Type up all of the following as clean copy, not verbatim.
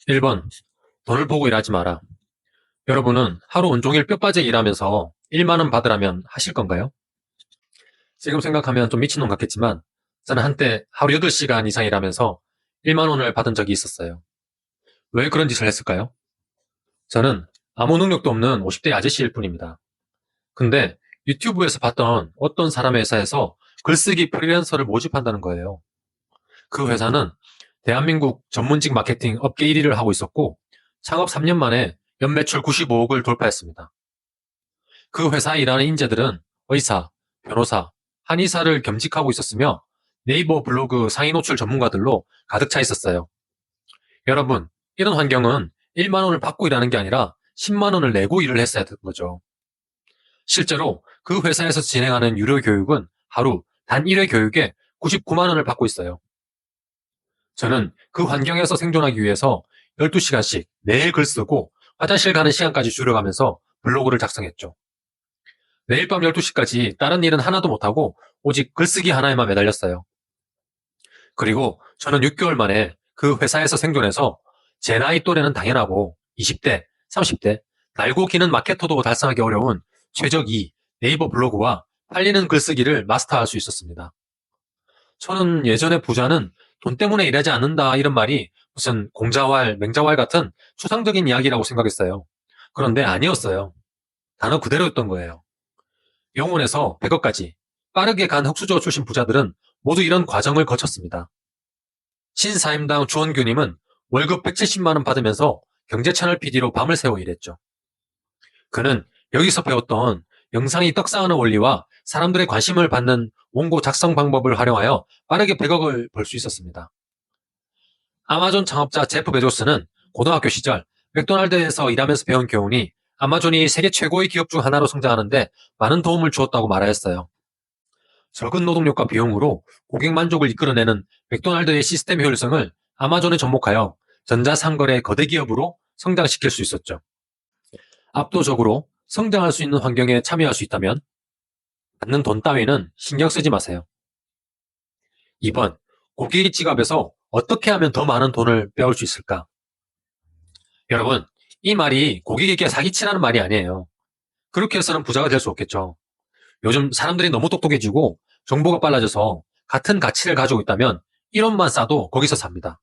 1번, 돈을 보고 일하지 마라. 여러분은 하루 온종일 뼈 빠지게 일하면서 1만 원 받으라면 하실 건가요? 지금 생각하면 좀 미친놈 같겠지만 저는 한때 하루 8시간 이상 일하면서 1만 원을 받은 적이 있었어요. 왜 그런 짓을 했을까요? 저는 아무 능력도 없는 50대 아저씨일 뿐입니다. 근데 유튜브에서 봤던 어떤 사람의 회사에서 글쓰기 프리랜서를 모집한다는 거예요. 그 회사는 대한민국 전문직 마케팅 업계 1위를 하고 있었고 창업 3년 만에 연매출 95억을 돌파했습니다. 그 회사에 일하는 인재들은 의사, 변호사, 한의사를 겸직하고 있었으며 네이버 블로그 상위 노출 전문가들로 가득 차 있었어요. 여러분, 이런 환경은 1만 원을 받고 일하는 게 아니라 10만 원을 내고 일을 했어야 되는 거죠. 실제로 그 회사에서 진행하는 유료 교육은 하루 단 1회 교육에 99만 원을 받고 있어요. 저는 그 환경에서 생존하기 위해서 12시간씩 매일 글 쓰고 화장실 가는 시간까지 줄여가면서 블로그를 작성했죠. 매일 밤 12시까지 다른 일은 하나도 못하고 오직 글쓰기 하나에만 매달렸어요. 그리고 저는 6개월 만에 그 회사에서 생존해서 제 나이 또래는 당연하고 20대, 30대, 날고 기는 마케터도 달성하기 어려운 최적 2 네이버 블로그와 팔리는 글쓰기를 마스터할 수 있었습니다. 저는 예전에 부자는 돈 때문에 일하지 않는다 이런 말이 무슨 공자왈, 맹자왈 같은 추상적인 이야기라고 생각했어요. 그런데 아니었어요. 단어 그대로였던 거예요. 영혼에서 100억까지 빠르게 간 흑수저 출신 부자들은 모두 이런 과정을 거쳤습니다. 신사임당 주원규님은 월급 170만 원 받으면서 경제채널 PD로 밤을 새워 일했죠. 그는 여기서 배웠던 영상이 떡상하는 원리와 사람들의 관심을 받는 원고 작성 방법을 활용하여 빠르게 100억을 벌 수 있었습니다. 아마존 창업자 제프 베조스는 고등학교 시절 맥도날드에서 일하면서 배운 교훈이 아마존이 세계 최고의 기업 중 하나로 성장하는데 많은 도움을 주었다고 말하였어요. 적은 노동력과 비용으로 고객 만족을 이끌어내는 맥도날드의 시스템 효율성을 아마존에 접목하여 전자상거래 거대 기업으로 성장시킬 수 있었죠. 압도적으로 성장할 수 있는 환경에 참여할 수 있다면 받는 돈 따위는 신경 쓰지 마세요. 2번, 고객의 지갑에서 어떻게 하면 더 많은 돈을 빼올 수 있을까? 여러분, 이 말이 고객에게 사기치라는 말이 아니에요. 그렇게 해서는 부자가 될 수 없겠죠. 요즘 사람들이 너무 똑똑해지고 정보가 빨라져서 같은 가치를 가지고 있다면 1원만 싸도 거기서 삽니다.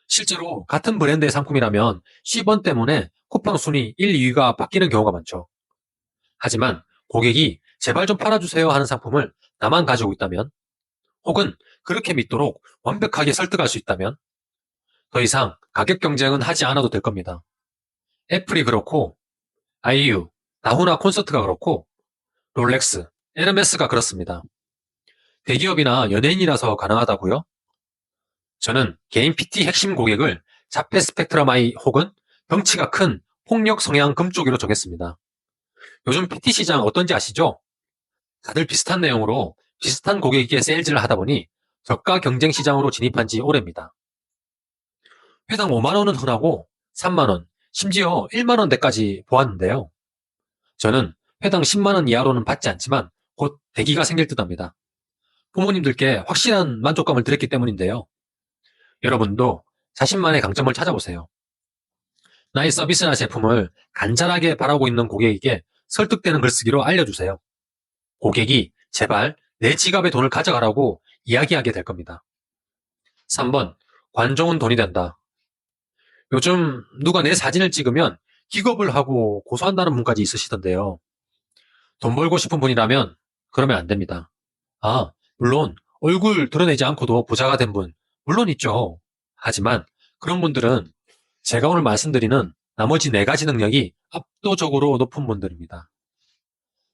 실제로 같은 브랜드의 상품이라면 10원 때문에 쿠팡 순위 1, 2위가 바뀌는 경우가 많죠. 하지만 고객이 제발 좀 팔아주세요 하는 상품을 나만 가지고 있다면 혹은 그렇게 믿도록 완벽하게 설득할 수 있다면 더 이상 가격 경쟁은 하지 않아도 될 겁니다. 애플이 그렇고 아이유, 나훈아 콘서트가 그렇고 롤렉스, 에르메스가 그렇습니다. 대기업이나 연예인이라서 가능하다고요? 저는 개인 PT 핵심 고객을 자폐 스펙트럼 아이 혹은 덩치가 큰 폭력 성향 금쪽이로 정했습니다. 요즘 PT 시장 어떤지 아시죠? 다들 비슷한 내용으로 비슷한 고객에게 세일즈를 하다 보니 저가 경쟁 시장으로 진입한 지 오래입니다. 회당 5만 원은 흔하고 3만 원, 심지어 1만 원대까지 보았는데요. 저는 회당 10만 원 이하로는 받지 않지만 곧 대기가 생길 듯합니다. 부모님들께 확실한 만족감을 드렸기 때문인데요. 여러분도 자신만의 강점을 찾아보세요. 나의 서비스나 제품을 간절하게 바라고 있는 고객에게 설득되는 글쓰기로 알려주세요. 고객이 제발 내 지갑의 돈을 가져가라고 이야기하게 될 겁니다. 3번, 관종은 돈이 된다. 요즘 누가 내 사진을 찍으면 기겁을 하고 고소한다는 분까지 있으시던데요. 돈 벌고 싶은 분이라면 그러면 안 됩니다. 아, 물론 얼굴 드러내지 않고도 부자가 된 분, 물론 있죠. 하지만 그런 분들은 제가 오늘 말씀드리는 나머지 4가지 능력이 압도적으로 높은 분들입니다.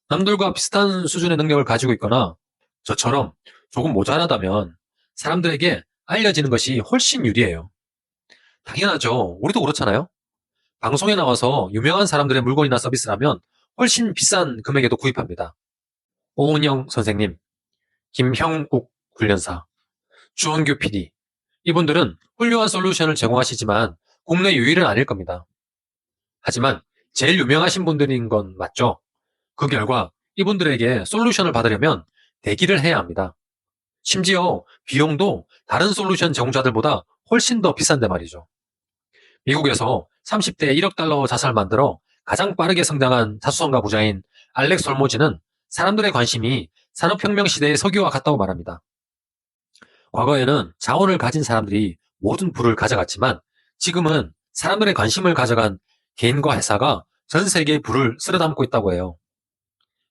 남들과 비슷한 수준의 능력을 가지고 있거나 저처럼 조금 모자라다면 사람들에게 알려지는 것이 훨씬 유리해요. 당연하죠. 우리도 그렇잖아요. 방송에 나와서 유명한 사람들의 물건이나 서비스라면 훨씬 비싼 금액에도 구입합니다. 오은영 선생님, 김형욱 훈련사, 주원규 PD. 이분들은 훌륭한 솔루션을 제공하시지만 국내 유일은 아닐 겁니다. 하지만 제일 유명하신 분들인 건 맞죠? 그 결과 이분들에게 솔루션을 받으려면 대기를 해야 합니다. 심지어 비용도 다른 솔루션 제공자들보다 훨씬 더 비싼데 말이죠. 미국에서 30대 1억 달러 자산을 만들어 가장 빠르게 성장한 자수성가 부자인 알렉스 홀모즈는 사람들의 관심이 산업혁명 시대의 석유와 같다고 말합니다. 과거에는 자원을 가진 사람들이 모든 부를 가져갔지만 지금은 사람들의 관심을 가져간 개인과 회사가 전 세계의 부를 쓸어담고 있다고 해요.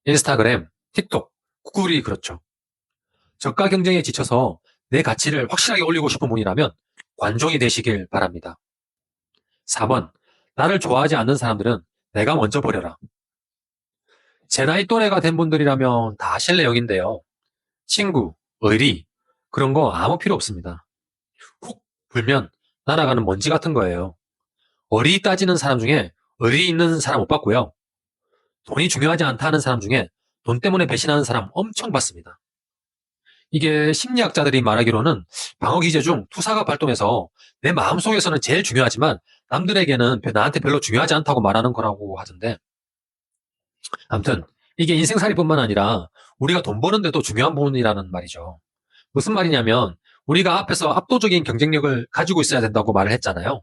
인스타그램, 틱톡, 구글이 그렇죠. 저가 경쟁에 지쳐서 내 가치를 확실하게 올리고 싶은 분이라면 관종이 되시길 바랍니다. 4번, 나를 좋아하지 않는 사람들은 내가 먼저 버려라. 제 나이 또래가 된 분들이라면 다 아실 내용인데요. 친구, 의리, 그런 거 아무 필요 없습니다. 훅 불면 날아가는 먼지 같은 거예요. 의리 따지는 사람 중에 의리 있는 사람 못 봤고요. 돈이 중요하지 않다 하는 사람 중에 돈 때문에 배신하는 사람 엄청 봤습니다. 이게 심리학자들이 말하기로는 방어 기제 중 투사가 발동해서 내 마음속에서는 제일 중요하지만 남들에게는 나한테 별로 중요하지 않다고 말하는 거라고 하던데, 아무튼 이게 인생살이뿐만 아니라 우리가 돈 버는데도 중요한 부분이라는 말이죠. 무슨 말이냐면 우리가 앞에서 압도적인 경쟁력을 가지고 있어야 된다고 말을 했잖아요.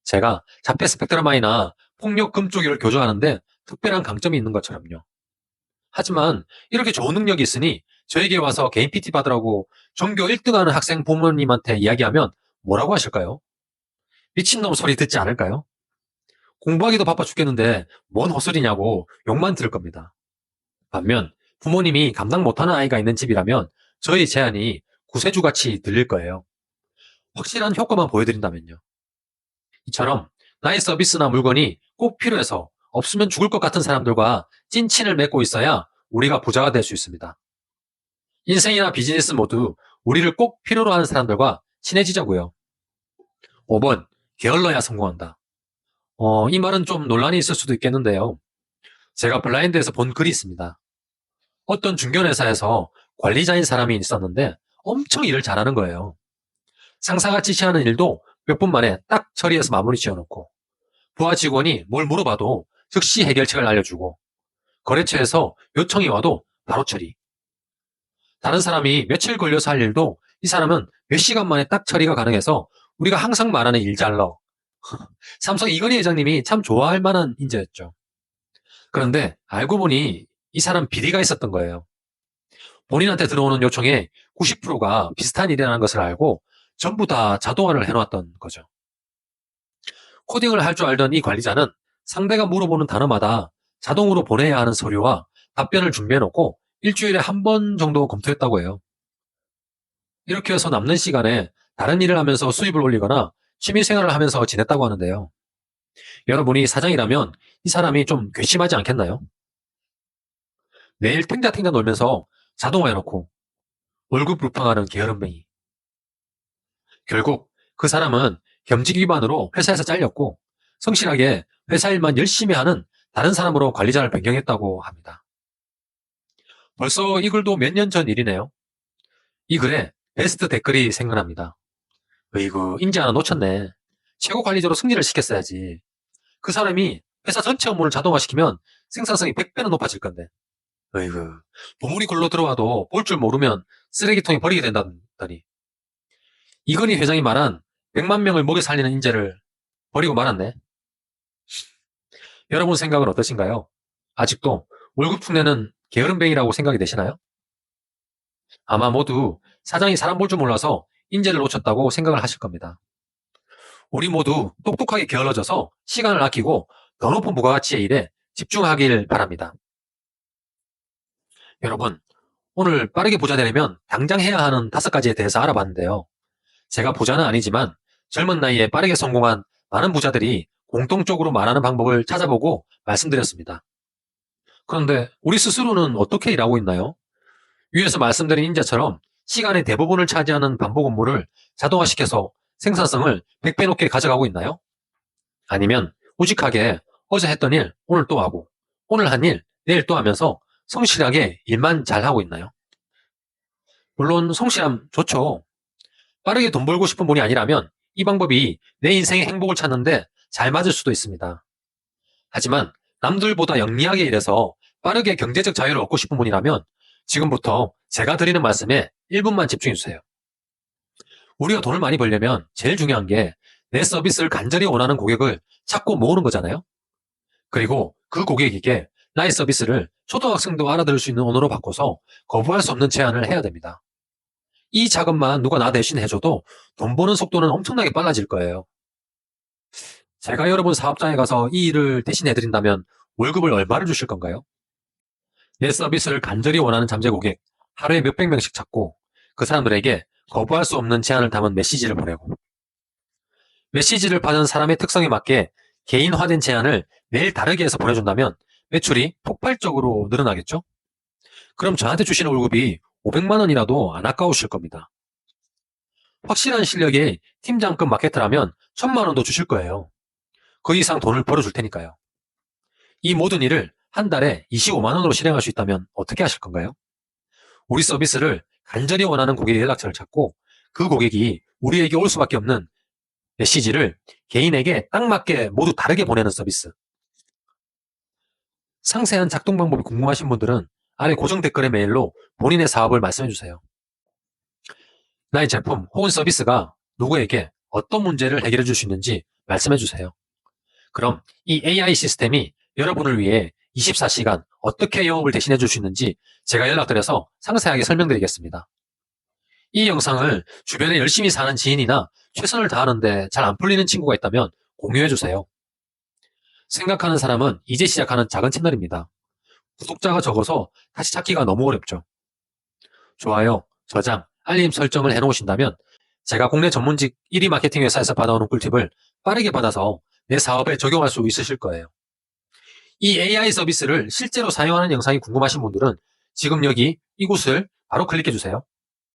제가 자폐 스펙트럼아이나 폭력 금쪽이를 교조하는데 특별한 강점이 있는 것처럼요. 하지만 이렇게 좋은 능력이 있으니 저에게 와서 개인 PT 받으라고 전교 1등하는 학생 부모님한테 이야기하면 뭐라고 하실까요? 미친놈 소리 듣지 않을까요? 공부하기도 바빠 죽겠는데 뭔 헛소리냐고 욕만 들을 겁니다. 반면 부모님이 감당 못하는 아이가 있는 집이라면 저희 제안이 구세주같이 들릴 거예요. 확실한 효과만 보여드린다면요. 이처럼 나의 서비스나 물건이 꼭 필요해서 없으면 죽을 것 같은 사람들과 찐친을 맺고 있어야 우리가 부자가 될 수 있습니다. 인생이나 비즈니스 모두 우리를 꼭 필요로 하는 사람들과 친해지자고요. 5번, 게을러야 성공한다. 이 말은 좀 논란이 있을 수도 있겠는데요. 제가 블라인드에서 본 글이 있습니다. 어떤 중견회사에서 관리자인 사람이 있었는데 엄청 일을 잘하는 거예요. 상사가 지시하는 일도 몇 분 만에 딱 처리해서 마무리 지어놓고, 부하 직원이 뭘 물어봐도 즉시 해결책을 알려주고, 거래처에서 요청이 와도 바로 처리. 다른 사람이 며칠 걸려서 할 일도 이 사람은 몇 시간 만에 딱 처리가 가능해서 우리가 항상 말하는 일잘러. 삼성 이건희 회장님이 참 좋아할 만한 인재였죠. 그런데 알고 보니 이 사람 비리가 있었던 거예요. 본인한테 들어오는 요청의 90%가 비슷한 일이라는 것을 알고 전부 다 자동화를 해놓았던 거죠. 코딩을 할 줄 알던 이 관리자는 상대가 물어보는 단어마다 자동으로 보내야 하는 서류와 답변을 준비해놓고 일주일에 한 번 정도 검토했다고 해요. 이렇게 해서 남는 시간에 다른 일을 하면서 수입을 올리거나 취미생활을 하면서 지냈다고 하는데요. 여러분이 사장이라면 이 사람이 좀 괘씸하지 않겠나요? 매일 탱자탱자 놀면서 자동화해놓고 월급 루팡하는 게으름뱅이. 결국 그 사람은 겸직 위반으로 회사에서 잘렸고 성실하게 회사 일만 열심히 하는 다른 사람으로 관리자를 변경했다고 합니다. 벌써 이 글도 몇 년 전 일이네요. 이 글에 베스트 댓글이 생각납니다. 어이구, 인재 하나 놓쳤네. 최고 관리자로 승진을 시켰어야지. 그 사람이 회사 전체 업무를 자동화시키면 생산성이 100배는 높아질 건데. 어이구, 보물이 굴러 들어와도 볼 줄 모르면 쓰레기통에 버리게 된다더니. 이건희 회장이 말한 100만 명을 먹여 살리는 인재를 버리고 말았네. 여러분 생각은 어떠신가요? 아직도 월급 흉내는 게으름뱅이라고 생각이 되시나요? 아마 모두 사장이 사람 볼 줄 몰라서 인재를 놓쳤다고 생각을 하실 겁니다. 우리 모두 똑똑하게 게을러져서 시간을 아끼고 더 높은 부가가치의 일에 집중하길 바랍니다. 여러분, 오늘 빠르게 부자 되려면 당장 해야 하는 5가지에 대해서 알아봤는데요. 제가 부자는 아니지만 젊은 나이에 빠르게 성공한 많은 부자들이 공통적으로 말하는 방법을 찾아보고 말씀드렸습니다. 그런데 우리 스스로는 어떻게 일하고 있나요? 위에서 말씀드린 인재처럼 시간의 대부분을 차지하는 반복 업무를 자동화시켜서 생산성을 100배 높게 가져가고 있나요? 아니면 우직하게 어제 했던 일 오늘 또 하고 오늘 한 일 내일 또 하면서 성실하게 일만 잘하고 있나요? 물론 성실함 좋죠. 빠르게 돈 벌고 싶은 분이 아니라면 이 방법이 내 인생의 행복을 찾는데 잘 맞을 수도 있습니다. 하지만 남들보다 영리하게 일해서 빠르게 경제적 자유를 얻고 싶은 분이라면 지금부터 제가 드리는 말씀에 1분만 집중해 주세요. 우리가 돈을 많이 벌려면 제일 중요한 게 내 서비스를 간절히 원하는 고객을 찾고 모으는 거잖아요. 그리고 그 고객에게 나의 서비스를 초등학생도 알아들을 수 있는 언어로 바꿔서 거부할 수 없는 제안을 해야 됩니다. 이 작업만 누가 나 대신 해줘도 돈 버는 속도는 엄청나게 빨라질 거예요. 제가 여러분 사업장에 가서 이 일을 대신 해드린다면 월급을 얼마를 주실 건가요? 내 서비스를 간절히 원하는 잠재 고객, 하루에 몇백 명씩 찾고 그 사람들에게 거부할 수 없는 제안을 담은 메시지를 보내고 메시지를 받은 사람의 특성에 맞게 개인화된 제안을 매일 다르게 해서 보내준다면 매출이 폭발적으로 늘어나겠죠? 그럼 저한테 주시는 월급이 500만 원이라도 안 아까우실 겁니다. 확실한 실력의 팀장급 마케터라면 1000만 원도 주실 거예요. 그 이상 돈을 벌어줄 테니까요. 이 모든 일을 한 달에 25만 원으로 실행할 수 있다면 어떻게 하실 건가요? 우리 서비스를 간절히 원하는 고객의 연락처를 찾고 그 고객이 우리에게 올 수밖에 없는 메시지를 개인에게 딱 맞게 모두 다르게 보내는 서비스. 상세한 작동 방법이 궁금하신 분들은 아래 고정 댓글의 메일로 본인의 사업을 말씀해주세요. 나의 제품 혹은 서비스가 누구에게 어떤 문제를 해결해 줄 수 있는지 말씀해주세요. 그럼 이 AI 시스템이 여러분을 위해 24시간 어떻게 영업을 대신해 줄 수 있는지 제가 연락드려서 상세하게 설명드리겠습니다. 이 영상을 주변에 열심히 사는 지인이나 최선을 다하는데 잘 안 풀리는 친구가 있다면 공유해주세요. 생각하는 사람은 이제 시작하는 작은 채널입니다. 구독자가 적어서 다시 찾기가 너무 어렵죠. 좋아요, 저장, 알림 설정을 해놓으신다면 제가 국내 전문직 1위 마케팅 회사에서 받아오는 꿀팁을 빠르게 받아서 내 사업에 적용할 수 있으실 거예요. 이 AI 서비스를 실제로 사용하는 영상이 궁금하신 분들은 지금 여기 이곳을 바로 클릭해주세요.